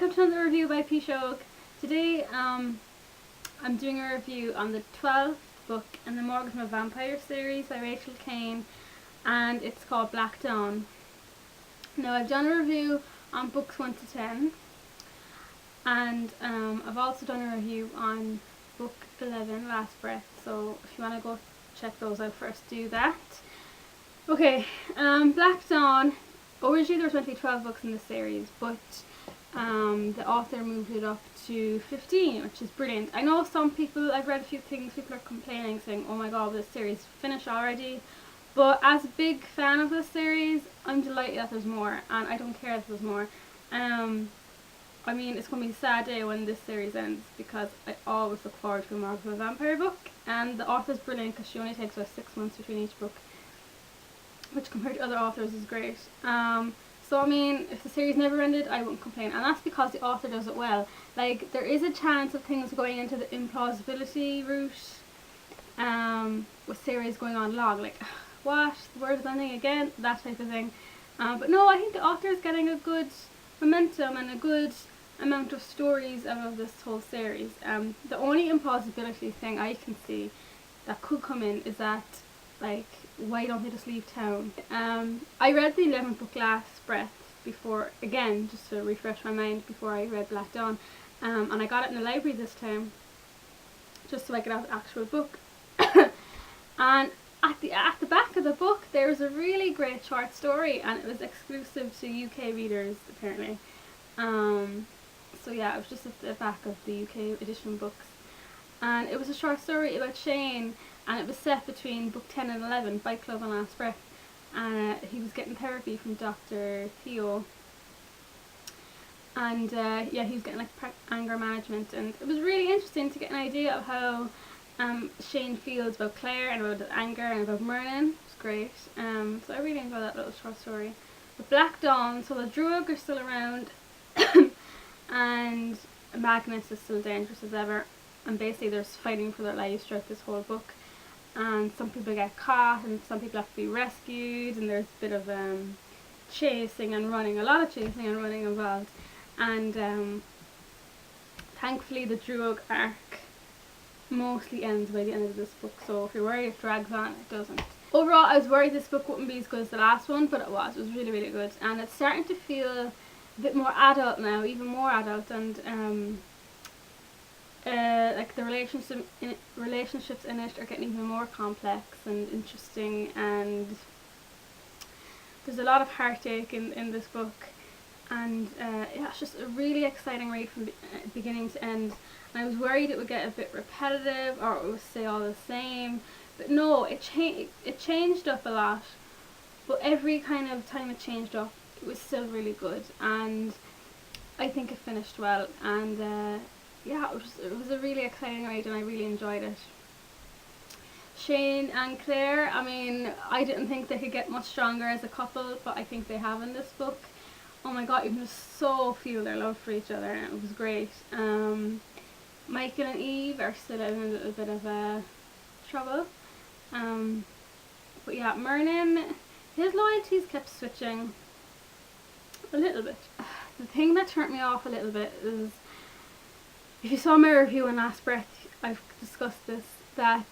welcome to another review by P Show. Today I'm doing a review on the 12th book in the Morganville Vampires series by Rachel Caine, and it's called Black Dawn. Now I've done a review on books 1 to 10, and I've also done a review on book 11, Last Breath, so if you want to go check those out first, do that. Okay, Black Dawn, originally there was meant to be 12 books in the series, but the author moved it up to 15, which is brilliant. I know some people, I've read a few things, people are complaining saying, oh my god, this series finished already, but as a big fan of this series, I'm delighted that there's more, and I don't care if there's more. I mean, it's going to be a sad day when this series ends, because I always look forward to a Morganville Vampire book, and the author's brilliant because she only takes about 6 months between each book, which compared to other authors is great. So I mean, if the series never ended, I wouldn't complain, and that's because the author does it well. Like, there is a chance of things going into the implausibility route, with series going on long, like, what, the world is ending again, that type of thing. But no, I think the author is getting a good momentum and a good amount of stories out of this whole series. The only implausibility thing I can see that could come in is that, like, why don't they just leave town? I read the 11th book, Last Breath, before, again, just to refresh my mind, before I read Black Dawn, and I got it in the library this time, just so I could have the actual book. And at the back of the book there's a really great short story, and it was exclusive to UK readers apparently. So yeah, it was just at the back of the UK edition books, and it was a short story about Shane, and it was set between book 10 and 11, Fight Club and Last Breath. He was getting therapy from Dr. Theo, and yeah, he was getting like anger management, and it was really interesting to get an idea of how Shane feels about Claire and about anger and about Merlin. It's great. So I really enjoyed that little short story. But Black Dawn, so the Druid are still around and Magnus is still dangerous as ever, and basically they're fighting for their lives throughout this whole book, and some people get caught and some people have to be rescued, and there's a bit of chasing and running, a lot of chasing and running involved, and thankfully the Druid arc mostly ends by the end of this book, so if you're worried it drags on, it doesn't. Overall, I was worried this book wouldn't be as good as the last one, but it was really, really good, and it's starting to feel a bit more adult now, even more adult, and like the relationships in it are getting even more complex and interesting, and there's a lot of heartache in this book, and yeah, it's just a really exciting read from beginning to end. And I was worried it would get a bit repetitive or it would stay all the same, but no, it changed up a lot, but every kind of time it changed up it was still really good, and I think it finished well, and yeah, it was a really exciting read and I really enjoyed it. Shane and Claire, I mean, I didn't think they could get much stronger as a couple, but I think they have in this book. Oh my god, you can just so feel their love for each other, and it was great. Michael and Eve are still in a little bit of trouble. But yeah, Merlin, his loyalties kept switching a little bit. The thing that turned me off a little bit is, if you saw my review on Last Breath, I've discussed this, that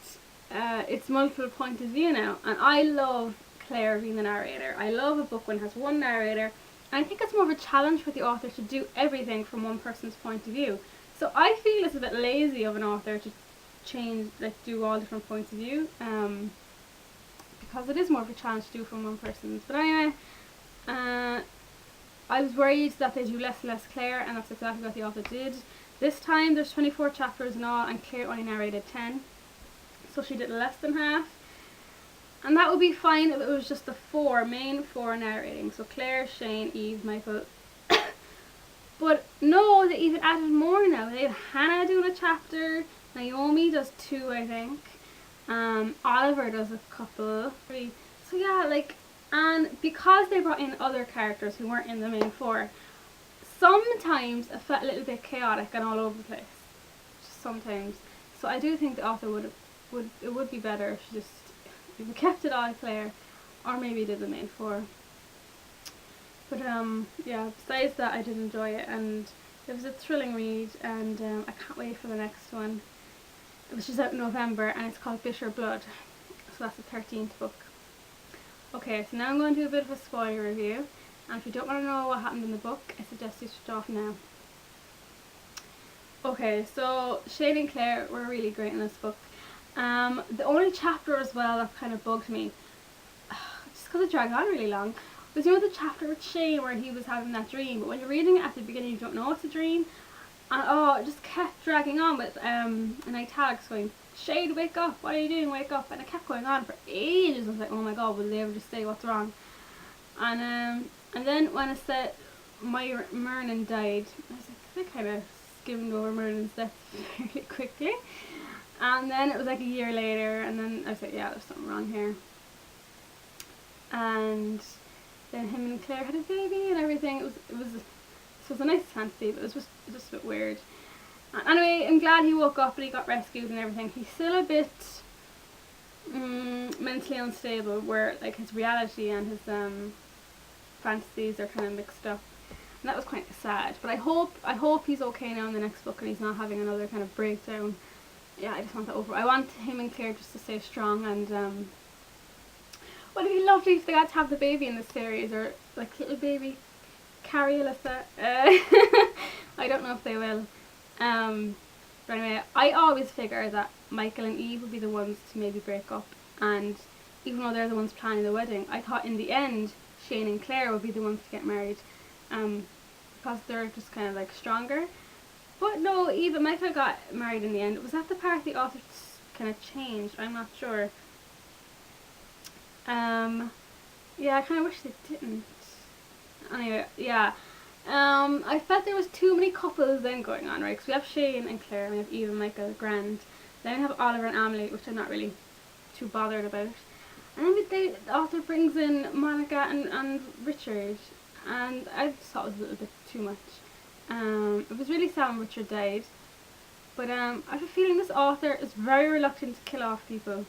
it's multiple point of view now, and I love Claire being the narrator. I love a book when it has one narrator, and I think it's more of a challenge for the author to do everything from one person's point of view. So I feel it's a bit lazy of an author to change, like, do all different points of view, because it is more of a challenge to do from one person's. But anyway, I was worried that they do less and less Claire, and that's exactly what the author did. This time there's 24 chapters in all, and Claire only narrated 10, so she did less than half. And that would be fine if it was just the main four narrating, so Claire, Shane, Eve, Michael. But no, they even added more now. They have Hannah doing a chapter, Naomi does 2 I think, Oliver does a couple, 3. So yeah, like, and because they brought in other characters who weren't in the main 4, sometimes it felt a little bit chaotic and all over the place. Just sometimes. So I do think the author would be better if she just either kept it all Claire, or maybe did the main 4. But yeah, besides that, I did enjoy it, and It was a thrilling read, and I can't wait for the next one, which is out in November, and it's called Bitter Blood. So that's the 13th book. Okay, so now I'm going to do a bit of a spoiler review, and if you don't want to know what happened in the book, I suggest you shut off now. Okay, so Shane and Claire were really great in this book. The only chapter as well that kind of bugged me, just because it dragged on really long, was, you know, the chapter with Shane where he was having that dream, but when you're reading it at the beginning you don't know it's a dream, and it just kept dragging on with an italics going, Shane, wake up, what are you doing, wake up, and it kept going on for ages. I was like, oh my god, will they ever just say what's wrong? And then when it said Merlin died, I was like, they kind of skimmed over Merlin's death fairly quickly, and then it was like a year later, and then I was like, yeah, there's something wrong here. And then him and Claire had a baby and everything. It was a nice fantasy, but it was just a bit weird. Anyway, I'm glad he woke up and he got rescued and everything. He's still a bit mentally unstable, where like his reality and his fantasies are kind of mixed up, and that was quite sad. But I hope he's okay now in the next book and he's not having another kind of breakdown. Yeah, I just want that over. I want him and Claire just to stay strong, and well, it'd be lovely if they got to have the baby in this series, or like little baby Carrie Alyssa. I don't know if they will. But anyway, I always figure that Michael and Eve would be the ones to maybe break up, and even though they're the ones planning the wedding, I thought in the end Shane and Claire would be the ones to get married, because they're just kind of like stronger. But no, Eve and Michael got married in the end. Was that the part the author kind of changed? I'm not sure. Yeah, I kind of wish they didn't. Anyway, yeah. I felt there was too many couples then going on, right? Because we have Shane and Claire, we have Eve and Michael, grand. Then we have Oliver and Amelie, which I'm not really too bothered about. And then the author brings in Monica and Richard, and I just thought it was a little bit too much. It was really sad when Richard died, but I have a feeling this author is very reluctant to kill off people.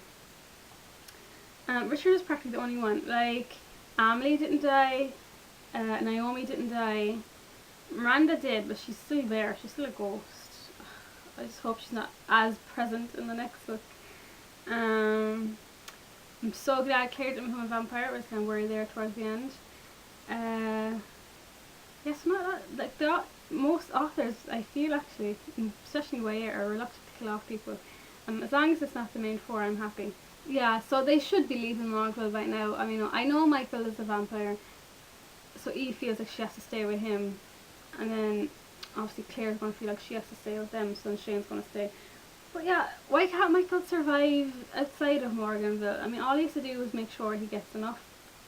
Richard is practically the only one. Like, Amelie didn't die, Naomi didn't die, Miranda did, but she's still there, she's still a ghost. I just hope she's not as present in the next book. I'm so glad Claire didn't become a vampire. I was kind of worried there towards the end. Yes, not like most authors, I feel actually, especially YA, are reluctant to kill off people. As long as it's not the main four, I'm happy. Yeah, so they should be leaving Morganville right now. I mean, I know Michael is a vampire, so Eve feels like she has to stay with him, and then obviously Claire's going to feel like she has to stay with them, so then Shane's going to stay. But yeah, why can't Michael survive outside of Morganville? I mean, all he has to do is make sure he gets enough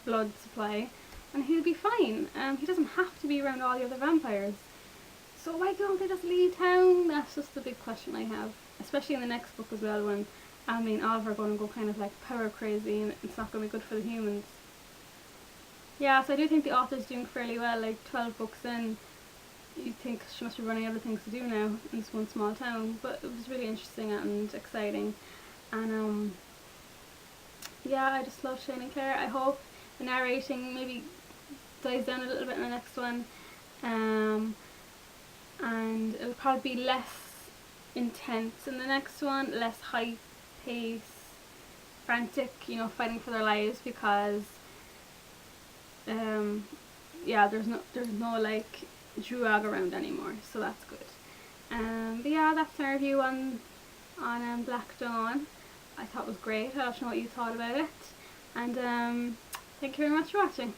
blood supply, and he'll be fine. He doesn't have to be around all the other vampires. So why don't they just leave town? That's just the big question I have, especially in the next book as well, when Amy and Oliver are going to go kind of like power crazy, and it's not going to be good for the humans. Yeah, so I do think the author's doing fairly well. Like 12 books in, you think she must be running out of things to do now in this one small town. But it was really interesting and exciting, and yeah, I just love Shane and Claire. I hope the narrating maybe dies down a little bit in the next one, and it'll probably be less intense in the next one, less high pace, frantic, you know, fighting for their lives, because yeah, there's no like drug around anymore, so that's good. But yeah, that's my review on Black Dawn. I thought it was great. I'll let you know what you thought about it, and thank you very much for watching.